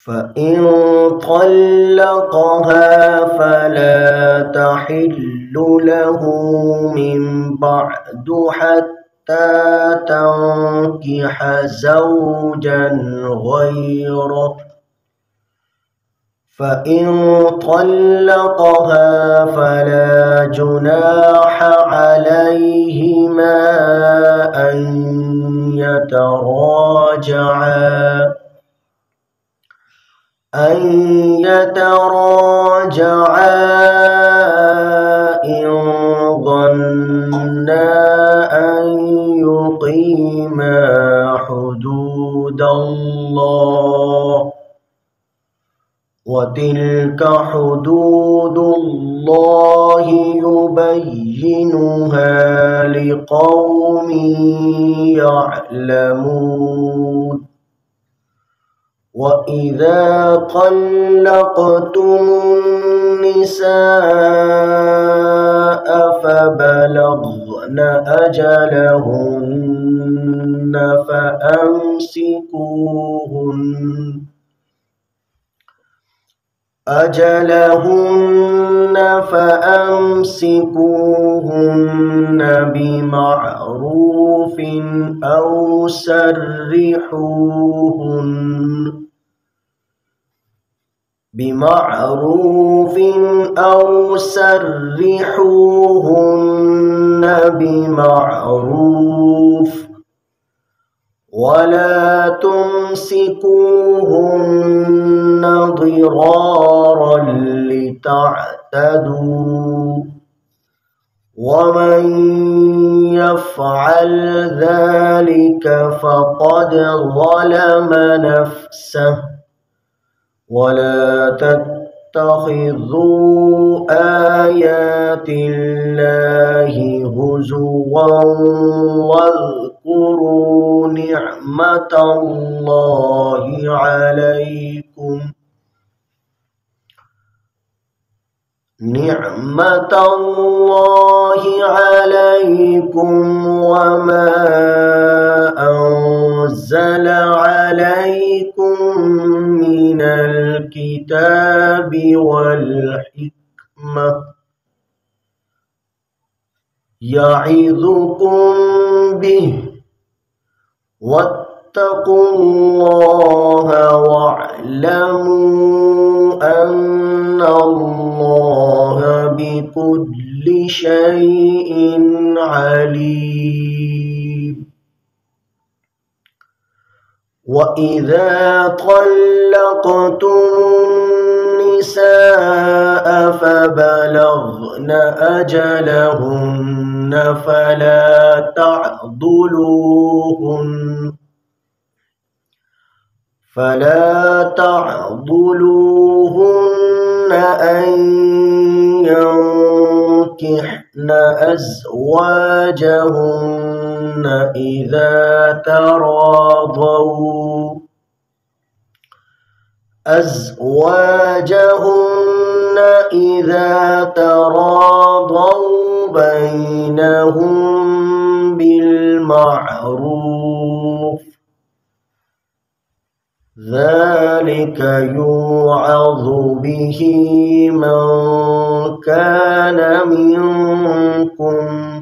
فإن طلقها فلا تحل له من بعد حتى تنكح زوجا غيره. فإن طلقها فلا جناح عليهما أن يتراجعا إن ظنا أن يقيما حدود الله، وتلك حدود الله يبينها لقوم يعلمون. وإذا طلقتم النساء فبلغن أجلهن فأمسكوهن بمعروف أو سرحوهن بمعروف، ولا تمسكوهن ضرارا لتعتدوا، ومن يفعل ذلك فقد ظلم نفسه. ولا تتخذوا آيات الله هزوا واذكروا نعمة الله عليكم وما أنزل عليكم من الكتاب والحكمة يعظكم به، واتقوا الله واعلموا أن الله بكل شيء عليم. وإذا طلقتم النساء فبلغن أجلهن فلا تعضلوهن أن ينكحن أزواجهن إذا تراضوا بينهم بالمعروف، ذلك يوعظ به من كان منكم